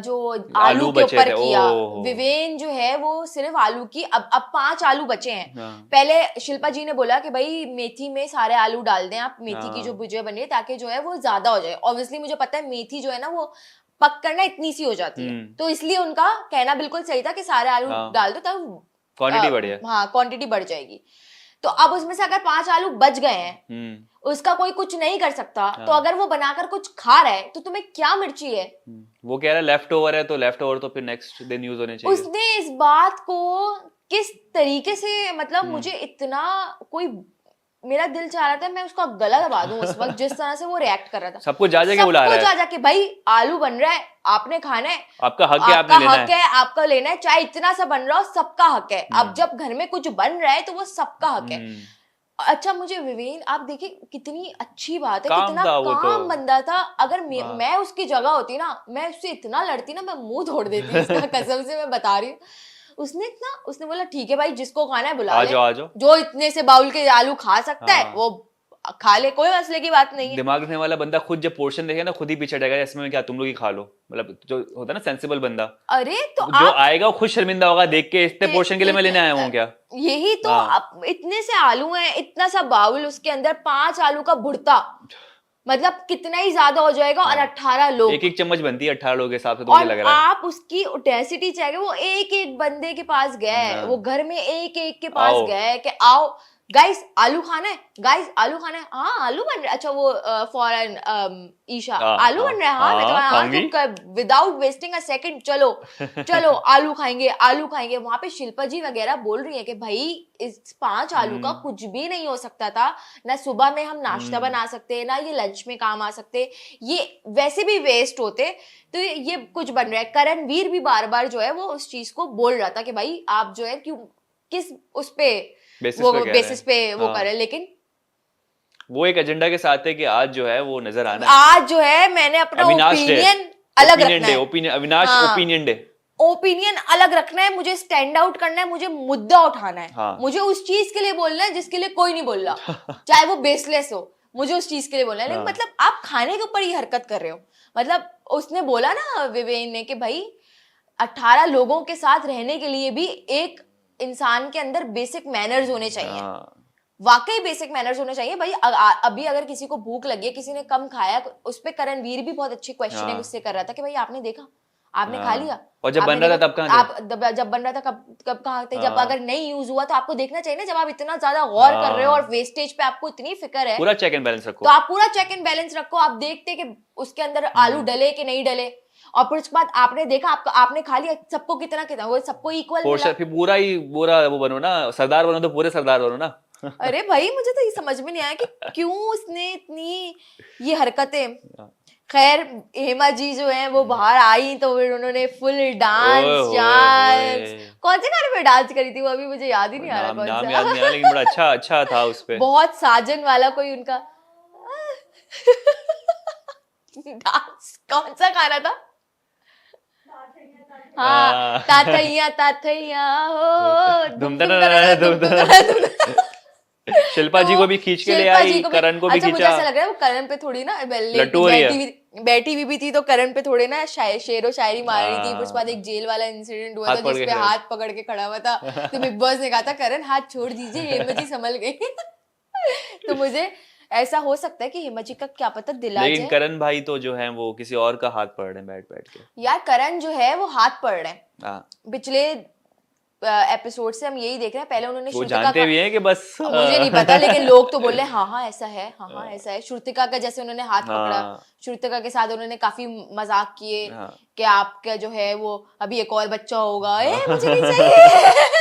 जो आलू के बचे ऊपर थे, किया, ओहो। विवेन जो है वो सिर्फ आलू की, अब 5 आलू बचे हैं। हाँ। पहले शिल्पा जी ने बोला कि भाई मेथी में सारे आलू डाल दें आप, मेथी की हाँ। जो भुजिया बनी है, ताकि जो है वो ज्यादा हो जाए। ऑब्वियसली मुझे पता है मेथी जो है ना वो पक करना इतनी सी हो जाती है, तो इसलिए उनका कहना बिल्कुल सही था कि सारे आलू हाँ। डाल दो तब क्वांटिटी बढ़िया। हाँ क्वांटिटी बढ़ जाएगी। तो अब उसमें से अगर 5 आलू बच गए हैं, उसका कोई कुछ नहीं कर सकता, तो अगर वो बनाकर कुछ खा रहा है तो तुम्हें क्या मिर्ची है? वो कह रहा है लेफ्ट ओवर है, तो लेफ्ट ओवर तो फिर नेक्स्ट दिन यूज होने चाहिए। उसने इस बात को किस तरीके से, मतलब मुझे इतना कोई, मेरा दिल चाह रहा था मैं उसका गला दबा दूं उस वक्त, जिस तरह से वो रिएक्ट कर रहा था। सबको जा जाके बुला रहा है, सबको जा जाके, भाई आलू बन रहा है, आपने खाना है, आपका हक है, आपने लेना हक है, आपका लेना है, चाहे इतना सा बन रहा हो, सबका हक है। अब जब घर में कुछ बन रहा है तो वो सबका हक है। अच्छा, मुझे विवेन, आप देखिए कितनी अच्छी बात है, कितना काम बंदा था। अगर मैं उसकी जगह होती ना, मैं उससे इतना लड़ती ना, मैं मुंह तोड़ देती इसका कसम से मैं बता रही हूँ। उसने बोला ठीक है भाई, जिसको खाना है बुला ले, आ जाओ। जो इतने से बाउल के आलू खा सकता है वो खा ले, कोई मसले की बात नहीं है। दिमाग रखने वाला बंदा खुद जब पोर्शन देखे ना, खुद ही पीछे हटेगा, इसमें क्या तुम लोग ही खा लो, मतलब जो होता है ना सेंसिबल बंदा। अरे तो जो आएगा वो खुद शर्मिंदा होगा देख के, इतने पोर्शन के लिए मैं लेने आया हूँ क्या। यही तो, इतने से आलू हैं, इतना सा बाउल, उसके अंदर 5 आलू का भुर्ता, मतलब कितना ही ज्यादा हो जाएगा। और 18 लोग, एक चम्मच बनती है 18 लोगों के हिसाब से, तो मुझे लग रहा है। आप उसकी ऑडेसिटी चाहिए, वो एक एक बंदे के पास गया है, वो घर में एक एक के पास गया है कि आओ गाइस आलू खाना है, गाइस आलू खाना है, हाँ आलू बन रहा है। अच्छा वो फॉरन ईशा, आलू बन रहा है, हाँ मैं तो विदाउट वेस्टिंग अ सेकंड, चलो चलो आलू खाएंगे, आलू खाएंगे। वहां पे शिल्पा जी वगैरह बोल रही है कि भाई इस 5 आलू का कुछ भी नहीं हो सकता था ना, सुबह में हम नाश्ता बना सकते, ना ये लंच में काम आ सकते, ये वैसे भी वेस्ट होते, तो ये कुछ बन रहा है। करणवीर भी बार बार जो है वो उस चीज को बोल रहा था कि भाई आप जो है क्यों, किस उस पे बेसिस पे वो करे, लेकिन वो एक एजेंडा के साथ है कि आज जो है वो नजर आना है। आज जो है मैंने अपना ओपिनियन अलग रखना है, अविनाश ओपिनियन डे, ओपिनियन अलग रखना है, मुझे स्टैंड आउट करना है, मुझे मुद्दा उठाना है, मुझे उस चीज के लिए बोलना है जिसके लिए कोई नहीं बोल रहा, चाहे वो बेसलेस हो, मुझे उस चीज के लिए बोलना है। लेकिन मतलब आप खाने के ऊपर ही हरकत कर रहे हो। मतलब उसने बोला ना विवेन ने कि भाई 18 लोगों के साथ रहने के लिए भी एक इंसान के अंदर बेसिक मैनर्स होने चाहिए, वाकई बेसिक मैनर्स होने चाहिए भाई। अभी अगर किसी को भूख लगी है, किसी ने कम खाया, उस पे करणवीर भी बहुत अच्छी क्वेश्चनिंग उससे कर रहा था कि भाई आपने देखा, आपने खा लिया, और जब बन रहा था तब कहाँ थे? जब बन रहा था कब कहाँ थे? जब अगर नहीं यूज हुआ तो आपको देखना चाहिए ना, जब आप इतना ज्यादा गौर कर रहे हो और वेस्टेज पे आपको इतनी फिक्र है, पूरा चेक एंड बैलेंस रखो, तो आप पूरा चेक एंड बैलेंस रखो। आप देखते कि उसके अंदर आलू डले कि नहीं डले, और फिर उसके बाद आपने देखा, आपने खा लिया, सबको कितना कितना, वो सबको इक्वल मिला, फिर पूरा वो बनो ना, सरदार बनो तो पूरे सरदार बनो ना। अरे भाई मुझे तो ये समझ में नहीं आया कि क्यों उसने इतनी ये हरकतें। खैर हेमा जी जो है वो बाहर आई तो फिर उन्होंने फुल डांस कौन से गाने पे डांस करी थी वो अभी मुझे याद ही नहीं आ रहा, कौन सा याद नहीं आ रहा, लेकिन बड़ा अच्छा था उस पे, बहुत साजन वाला कोई उनका डांस, कौन सा गाना था? हाँ ताथैया हो शिल्पा जी को भी खींच के ले आई, करण को भी खींचा। मुझे ऐसा लग रहा है वो करण पे थोड़ी ना बैठी हुई भी थी, तो करण पे थोड़े ना शेरो शायरी मार रही थी। उसके बाद एक जेल वाला इंसिडेंट हुआ था जिसपे हाथ पकड़ के खड़ा हुआ था, तो बिग बॉस ने कहा था करण हाथ छोड़ दीजिए, हेमा जी संभल गई। तो मुझे ऐसा हो सकता है कि हेमा जी का क्या पता दिल आ जाए। लेकिन करण भाई तो जो है वो किसी और का हाथ पकड़ रहे हैं बैठ के। यार करण जो है वो हाथ पकड़ रहे हैं, पिछले एपिसोड से हम यही देख रहे हैं। पहले उन्होंने श्रुतिका जानते भी हैं कि बस मुझे नहीं पता, लेकिन लोग तो बोल रहे हैं हाँ ऐसा है, हाँ ऐसा है। श्रुतिका का जैसे उन्होंने हाथ पकड़ा, श्रुतिका के साथ उन्होंने काफी मजाक किए कि आपका जो है वो अभी एक और बच्चा होगा, मुझे नहीं चाहिए।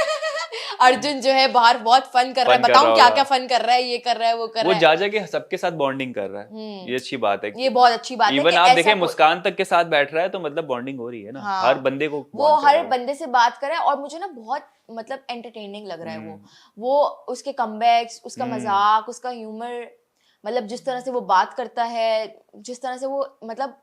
अर्जुन जो है बाहर बहुत फन कर रहा है, बताऊं क्या क्या फन कर रहा है, ये कर रहा है, वो कर रहा है, वो जा के सबके साथ बॉन्डिंग कर रहा है। ये अच्छी बात है, ये बहुत अच्छी बात है। इवन आप देखें मुस्कान तक के साथ बैठ रहा है तो मतलब बॉन्डिंग हो रही है ना, हर बंदे को वो हर बंदे से बात कर रहा है। और मुझे ना बहुत मतलब एंटरटेनिंग लग रहा है वो उसके कमबैक्स, उसका मजाक, उसका ह्यूमर, मतलब जिस तरह से वो बात करता है, जिस तरह से वो मतलब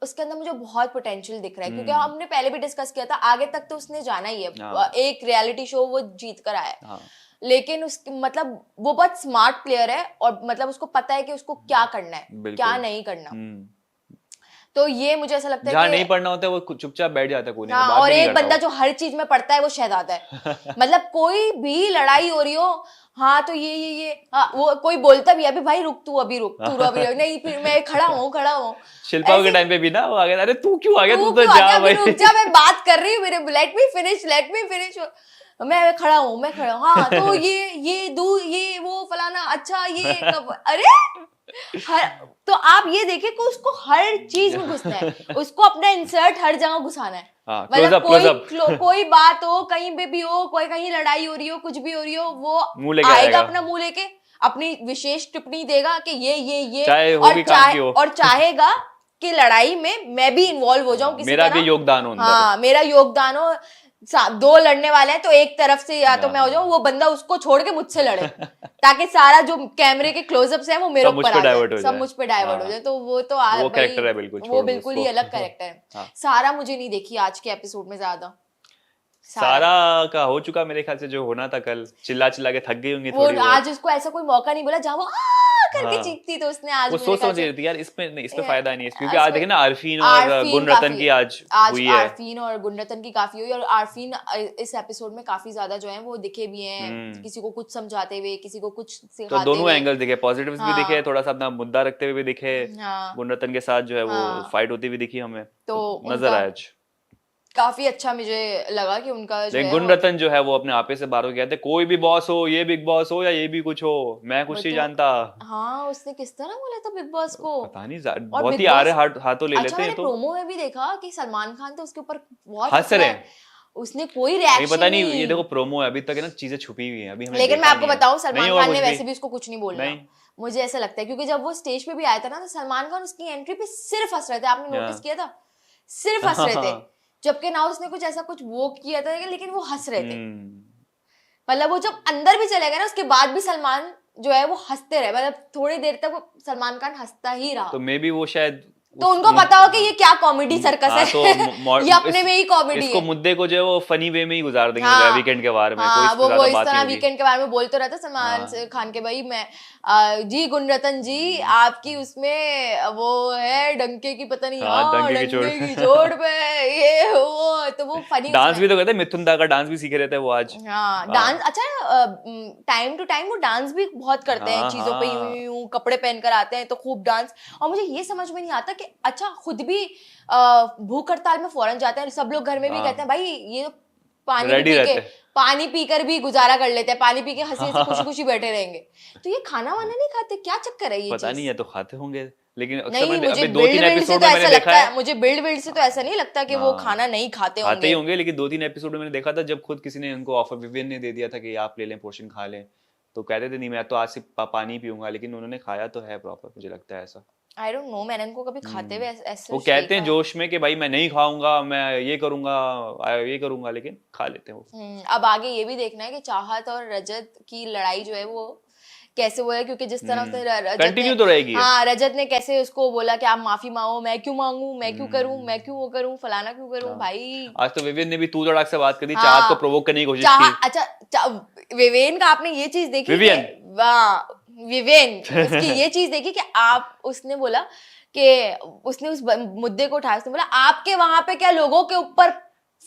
उसके अंदर मुझे बहुत पोटेंशियल दिख रहा है, क्योंकि हम्म। हमने पहले भी डिस्कस किया था, आगे तक तो उसने जाना ही है, हाँ। एक रियलिटी शो वो जीत कर आया है, हाँ लेकिन उसकी मतलब वो बहुत स्मार्ट प्लेयर है, और मतलब उसको पता है कि उसको क्या करना है, क्या बिल्कुल। नहीं करना। तो ये मुझे ऐसा लगता जहाँ है नहीं कि पढ़ना होता है वो चुपचाप बैठ जाता है कोने में, हाँ, बात और भी नहीं एक करता बंदा वो। जो हर चीज में पढ़ता है वो शहजादा है। मतलब कोई भी लड़ाई हो रही हो, हाँ तो ये हाँ, वो कोई बोलता भी है, अभी भाई रुक, तू अभी रुक, नहीं फिर मैं खड़ा हूँ शिल्पा के ऐसे। टाइम पे भी ना वो आ गया, अरे तू क्यों आ गया, तू तू तो क्यों आ जा गया, अभी भाई। रुक जा, मैं बात कर रही हूँ, मेरे लेट मी फिनिश। मैं खड़ा हूँ, हाँ तो ये दू ये वो फलाना, अच्छा ये कब, अरे हर, तो आप ये देखिए कि उसको हर चीज में घुसना है, उसको अपना इंसर्ट हर जगह घुसाना है। हाँ, मतलब close up। कोई बात हो, कहीं पे भी हो, कोई कहीं लड़ाई हो रही हो, कुछ भी हो रही हो, वो मुंह लेके आएगा आएगा। अपना मुंह लेके, अपनी विशेष टिप्पणी देगा कि ये, चाहे वो भी काम की हो। और चाहेगा कि लड़ाई में मैं भी इन्वॉल्व हो जाऊं किसी मेरा तरह, भी योगदान हो अंदर। हाँ मेरा योगदान हो। दो लड़ने वाले हैं तो एक तरफ से या तो मैं हो जाऊं, वो बंदा उसको छोड़ के मुझसे लड़े, ताकि सारा जो कैमरे के क्लोजअप्स हैं वो मेरे सब मुझ ऊपर पे आ डाइवर्ट जाए, हो सब जाए। मुझ पे डाइवर्ट हो हाँ। जाए। तो वो तो वो भाई कैरेक्टर है, बिल्कुल वो छोड़ दो बिल्कुल ही उसको। अलग कैरेक्टर है। हाँ। सारा मुझे नहीं देखी आज के एपिसोड में ज्यादा। सारा का हो चुका मेरे ख्याल से, जो होना था कल, चिल्ला चिल्ला के थक गई होंगी वो थोड़ी आज बहुत। उसको ऐसा कोई मौका नहीं बोला जहाँ वो करके हाँ। चीखती, तो उसने आज वो मेरे सोच ख्याल समझ से रही थी यार, इसमें नहीं, इस पे ये, फायदा नहीं है, क्योंकि आज देखे ना आरफीन और आरफीन गुणरतन काफी की आज हुई है। आरफीन और गुणरतन की काफी हुई, और आरफीन इस एपिसोड में काफी ज्यादा जो है वो दिखे भी हैं, किसी को कुछ समझाते हुए, किसी को कुछ तो सिखाते दोनों हुए। एंगल दिखे, पॉजिटिव्स भी दिखे, हाँ थोड़ा सा अपना मुद्दा रखते हुए भी दिखे। हाँ गुणरतन के साथ जो है वो हाँ, फाइट होती हुई दिखी हमें, तो तो नजर उनका आया आज। काफी अच्छा मुझे लगा कि उनका जो लेकिन है गुणरतन जो है वो अपने आपे से बाहर हो गया था, कोई भी बॉस हो, ये बिग बॉस हो या ये भी कुछ हो, मैं कुछ नहीं तो जानता। हाँ, उसने किस तरह बोला था बिग बॉस को, पता नहीं, और बहुत बिग ही बॉस, आरे हाथों ले अच्छा लेते हैं मैंने तो। प्रोमो में भी देखा कि सलमान खान तो उसके ऊपर बहुत हंस रहे हैं। उसने कोई नहीं रिएक्शन पता नहीं, ये देखो प्रोमो है, अभी तक है ना चीजें छुपी हुई हैं, अभी हमने लेकिन मैं देखा आपको नहीं है। बताऊं, नहीं सलमान होगा खान कुछ ने भी। वैसे भी उसको कुछ नहीं बोलना, नहीं। मुझे ऐसा लगता है, क्योंकि जब वो स्टेज पे भी आया था ना, तो सलमान खान उसकी एंट्री पे सिर्फ हंस रहे थे, आपने नोटिस हाँ। किया था, सिर्फ हंस रहे थे, जबकि ना उसने कुछ ऐसा कुछ वो किया था, लेकिन वो हंस रहे थे। मतलब वो जब अंदर भी चले गए ना, उसके बाद भी सलमान जो है वो हंसते रहे, मतलब थोड़ी देर तक वो सलमान खान हंसता ही रहा। तो मे बी वो शायद तो उनको पता हो कि ये क्या कॉमेडी सर्कस हाँ, है, तो ये अपने में ही कॉमेडी इसको है। मुद्दे को जो है वो फनी वे में ही गुजार देंगे, हाँ, वीकेंड के बारे में कोई हाँ, इस पे वो ज्यादा इस बात तरह नहीं होगी। वीकेंड के बारे में बोलते रहता सलमान हाँ। खान के, भाई मैं जी गुणरतन जी आपकी उसमें वो है डंके की, पता नहीं, हाँ, हाँ डंके की चोट डंके की चोट पे ये वो, तो वो फनी डांस भी तो करते हैं, मिथुन दा का डांस भी सीखे रहते हैं वो आज। हाँ डांस, अच्छा टाइम टू टाइम वो डांस भी बहुत करते हैं हाँ, चीजों पे, यूं हाँ। यूं कपड़े पहनकर आते हैं तो खूब डांस। और मुझे ये समझ में नहीं आता कि अच्छा खुद भी भूख हड़ताल में फौरन जाते हैं, सब लोग घर में भी हाँ। कहते हैं भाई ये तो पानी रेडी पी के, रहते हैं। पानी पीकर भी गुजारा कर लेते हैं, पानी पी के हंसी से खुशी खुशी बैठे रहेंगे, तो ये खाना वाना नहीं खाते, क्या चक्कर है ये पता चीज? नहीं है, तो खाते होंगे, लेकिन अक्सर नहीं, मैंने मुझे अभी बिल्ड 2-3 बिल्ड से एपिसोड तो में ऐसा मैंने देखा लगता है, है। मुझे बिल्ड बिल्ड से तो ऐसा नहीं लगता कि वो हाँ, खाना नहीं खाते खाते ही होंगे। होंगे, लेकिन 2-3 एपिसोड में मैंने देखा था जब खुद किसी ने उनको ऑफर, विवियन ने दे दिया था कि आप ले लें, पोर्शन खा लें, तो कहते थे नहीं मैं तो आज सिर्फ पानी पीऊंगा, लेकिन उन्होंने खाया तो है प्रॉपर, मुझे लगता है ऐसा। आई डोंट नो, मैंने इनको कभी खाते हुए ऐसे वो कुछ कहते हैं देखा है। जोश में कि भाई मैं नहीं खाऊंगा, मैं ये करूंगा, लेकिन खा लेते हैं वो। अब आगे ये भी देखना है कि चाहत और रजत की लड़ाई जो है वो कैसे वो है, क्योंकि जिस तरह से रजत कंटिन्यू ने, तो रहेगी। हाँ रजत ने कैसे उसको बोला कि आप माफी मांगो, मैं क्यों मांगू, मैं क्यों करूं, मैं क्यों वो करूं, फलाना क्यों करूं, भाई। आज तो विवियन ने भी तू तड़ाक से बात कर दी, हाँ, चाहत को प्रोवोक करने की कोशिश की। अच्छा विवेन का आपने ये चीज देखी विवियन। विवेन उसकी ये चीज देखी कि आप, उसने बोला कि उसने उस मुद्दे को उठाया, उसने बोला आपके वहां पे क्या लोगों के ऊपर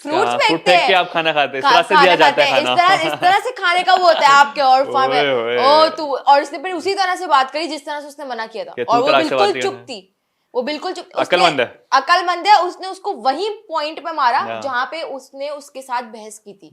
फ्रूट्स फ्रूट फेंकते फेंक के हैं, आप खाना खाते हैं, इस तरह से दिया जाता है खाना। इस तरह से खाने का वो होता है आपके और फार्म में। ओए, ओ तू, और उसने फिर उसी तरह से बात करी जिस तरह से उसने मना किया था, कि और तू वो तड़ाक से बात बिल्कुल कर चुप रहा थी, वो बिल्कुल चुप, अक्लमंद है। अकलमंद है, उसने उसको वही पॉइंट पे मारा हाँ। जहां पे उसने उसके साथ बहस की थी,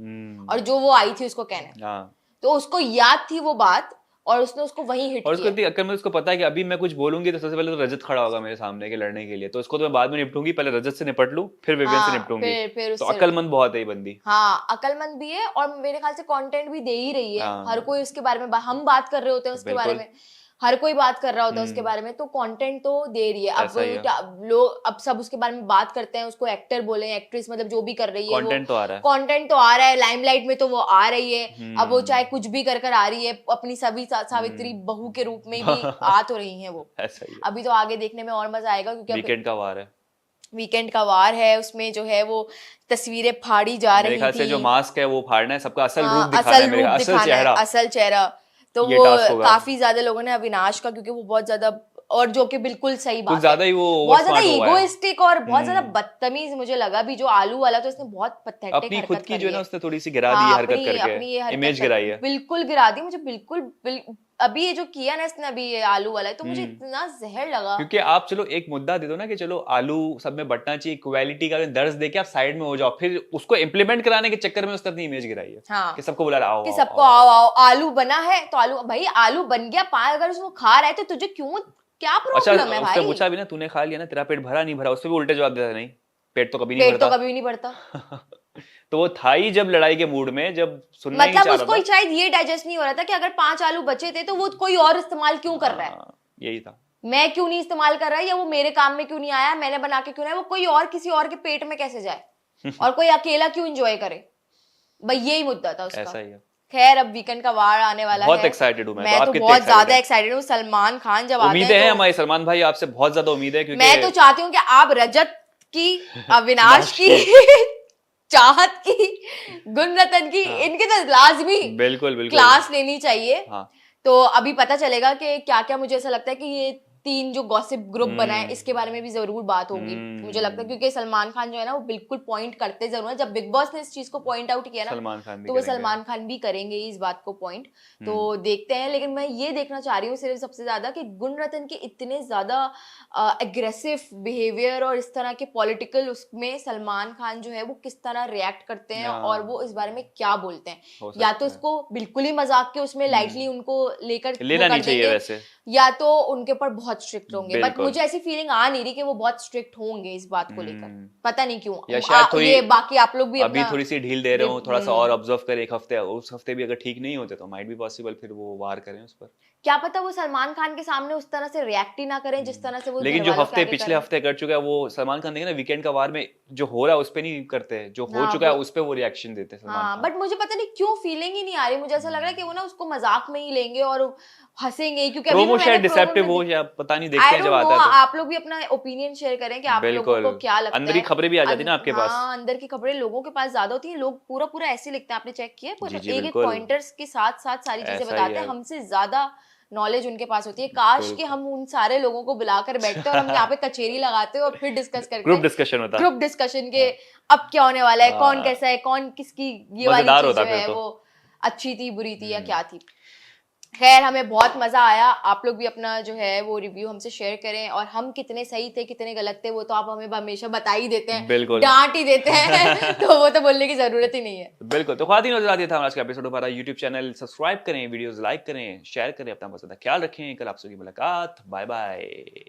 और है। जो वो आई थी उसको कहने, हाँ, तो उसको याद थी वो बात, और उसने उसको वही हिट और उसको किया। इतनी अक्ल में, उसको पता है कि अभी मैं कुछ बोलूंगी तो सबसे पहले तो रजत खड़ा होगा मेरे सामने के लड़ने के लिए, तो इसको तो मैं बाद में निपटूंगी, पहले रजत से निपट लूं, फिर विवियन से निपटूंगी। फिर तो उससे, अक्लमंद बहुत है ये बंदी। हाँ अकलमंद भी है, और मेरे ख्याल से कंटेंट भी दे ही रही है। हाँ। हर कोई उसके बारे में हम बात कर रहे होते हैं उसके बारे बिल्कुल। में, हर कोई बात कर रहा होता है उसके बारे में, तो कंटेंट तो दे रही है। ऐसा ही है। अब लोग अब सब उसके बारे में बात करते हैं, उसको एक्टर बोले, एक्ट्रेस, मतलब जो भी कर रही है कंटेंट तो आ रहा है। कंटेंट तो आ रहा है, लाइमलाइट में तो वो आ रही है। अब वो चाहे कुछ भी कर आ रही है, अपनी सभी सावित्री बहू के रूप में भी आ तो रही है वो। ऐसा ही है। अभी तो आगे देखने में और मजा आएगा, क्योंकि वीकेंड का वार है। वीकेंड का वार है, उसमें जो है वो तस्वीरें फाड़ी जा मेरे रही ख्याल से थी। जो मास्क है वो फाड़ना है, सबका असल हाँ, रूप दिखाना है, मेरे असल दिखाना है, चेहरा, असल चेहरा। तो ये वो टास्क होगा। काफी ज्यादा लोगों ने अविनाश का, क्योंकि वो बहुत ज्यादा, और जो कि बिल्कुल सही कुछ बात ज्यादा है, ही वो बहुत ओवर ज्यादा स्मार्ट हुआ है। इगोइस्टिक और बहुत ज्यादा बदतमीज मुझे लगा भी। जो आलू वाला, तो उसने बहुत पथेटिक अपनी खुद हरकत की जो है करी ना है। उसने थोड़ी सी गिरा दी है हाँ, हरकत अपनी करके, अपनी ये हरकत इमेज गिराई है। बिल्कुल गिरा दी मुझे, अभी ये जो किया ना इसने, अभी ये आलू वाला है, तो मुझे हम्म। इतना जहर लगा। क्योंकि आप चलो एक मुद्दा दे दो ना कि चलो आलू सब में बंटना चाहिए, इक्वालिटी का दर्ज दे के आप साइड में हो जाओ, फिर उसको इम्प्लीमेंट कराने के चक्कर में उसने अपनी इमेज गिराई है हाँ, कि सबको बुला रहा, आओ कि आओ सबको आओ, आओ आओ। आओ, आलू बना है तो आलू, भाई आलू बन गया, पान अगर उसको खा रहा है तो तुझे क्यों, क्या अच्छा, प्रॉब्लम है उससे भाई? पूछा भी ना तूने खा लिया ना, तेरा पेट भरा नहीं भरा, उससे भी उल्टे जवाब देता नहीं, पेट तो कभी नहीं पेट तो भरता। कभी भी नहीं बढ़ता। तो वो था ही जब लड़ाई के मूड में, जब सुनना ही नहीं मतलब चाह उसको रहा था। शायद ये डाइजेस्ट नहीं हो रहा था कि अगर 5 आलू बचे थे तो वो कोई और इस्तेमाल क्यों कर रहा है, हाँ, यही था। मैं क्यों नहीं इस्तेमाल कर रहा है, या वो मेरे काम में क्यों नहीं आया, मैंने बना के क्यों नहीं आया, वो कोई और किसी और के पेट में कैसे जाए और कोई अकेला क्यों एंजॉय करे, भाई यही मुद्दा था उसका। ऐसा ही है। खैर, अब वीकेंड का वार आने वाला बहुत है, एक्साइटेड हूँ मैं मैं तो। तो आप कितने बहुत ज्यादा एक्साइटेड हैं? एक्साइटेड हूँ। सलमान खान जब आते उम्मीदें हैं हैं तो हमारे सलमान भाई आपसे बहुत ज्यादा उम्मीद है, क्योंकि मैं तो चाहती हूँ कि आप रजत की, अविनाश लाश की चाहत की, गुणरतन की, हाँ। इनके तो लाजमी बिल्कुल बिल्कुल। क्लास लेनी चाहिए। हाँ। तो अभी पता चलेगा कि क्या क्या, मुझे ऐसा लगता है कि ये 3 जो गॉसिप ग्रुप बना है, हम्म। इसके बारे में भी जरूर बात होगी, मुझे लगता है, क्योंकि सलमान खान जो है ना वो बिल्कुल पॉइंट करते जरूर है। जब बिग बॉस ने इस चीज को पॉइंट आउट किया ना, सलमान खान भी तो वो करेंगे। सलमान खान भी करेंगे इस बात को पॉइंट। तो देखते हैं, लेकिन मैं ये देखना चाह रही हूँ सिर्फ सबसे ज्यादा कि गुणरतन के इतने ज्यादा एग्रेसिव बिहेवियर और इस तरह के पॉलिटिकल उसमें सलमान खान जो है वो किस तरह रिएक्ट करते हैं और वो इस बारे में क्या बोलते हैं। हो या सकता तो है। इसको बिल्कुल ही मजाक के उसमें लाइटली उनको लेकर लेना वो नहीं कर चाहिए देंगे, वैसे। या तो उनके ऊपर बहुत स्ट्रिक्ट होंगे। बट बिल्कुल। मुझे ऐसी फीलिंग आ नहीं रही कि वो बहुत स्ट्रिक्ट होंगे इस बात को लेकर, पता नहीं क्यों। या शायद थोड़ी ये बाकी आप लोग भी अभी अपना थोड़ी सी ढील दे रहे हो, थोड़ा सा और ऑब्जर्व करे एक हफ्ते, उस हफ्ते भी अगर ठीक नहीं होते तो माइट बी पॉसिबल फिर वो वार करें उस पर। क्या पता वो सलमान खान के सामने उस तरह से रिएक्ट ही ना करें जिस तरह से वो लेकिन घर जो वालों के हफ्ते आगे पिछले करें। हफ्ते कर चुका है वो सलमान खान, देखे ना वीकेंड का वार में जो हो रहा है उस पे नहीं करते, जो हो हाँ, चुका है उस पे वो रिएक्शन देते हैं सलमान हाँ, खान। बट मुझे पता नहीं क्यों फीलिंग ही नहीं आ रही। मुझे ऐसा लग रहा है कि वो ना उसको मजाक में ही लेंगे और हंसेंगे ही, क्योंकि अभी भी प्रोमो मैंने शायद प्रोमो डिसेप्टिव हो में, या पता नहीं, आई देखते हैं जब डोंट नो, आता है तो। आप लोग भी अपना ओपिनियन शेयर करें कि आप लोगों बिल्कुल। को क्या लगता है। अंदर की खबरें भी आ जाती है ना आपके पास। हाँ, अंदर की खबरें लोगों के पास ज्यादा होती हैं, लोग पूरा पूरा ऐसे लिखते हैं, आपने चेक किया है, जी पूरा जी एक एक बिल्कुल। पॉइंटर्स के साथ साथ सारी चीजें ऐसा ही बताते हैं। है। हमसे ज्यादा नॉलेज उनके पास होती है। काश कि बिल्कुल। हम उन सारे लोगों को बुलाकर बैठते और हम यहाँ पे कचेरी लगाते और फिर डिस्कस करते, ग्रुप डिस्कशन होता। ग्रुप डिस्कशन के अब क्या होने वाला है, कौन हाँ। कैसा है, कौन किसकी ये वाली मजेदार चीज होता जो फिर है तो। वो अच्छी थी, बुरी थी या क्या थी। खैर, हमें बहुत मजा आया। आप लोग भी अपना जो है वो रिव्यू हमसे शेयर करें, और हम कितने सही थे कितने गलत थे वो तो आप हमें हमेशा बता ही देते हैं, बिल्कुल। डांट ही देते हैं तो वो तो बोलने की जरूरत ही नहीं है। बिल्कुल। तो ख्वातीन और हज़रात, ये था आज का एपिसोड। हमारा यूट्यूब चैनल सब्सक्राइब करें, वीडियोस लाइक करें, शेयर करें, अपना बहुत ज्यादा ख्याल रखें। कल आपसे होगी मुलाकात। Bye bye.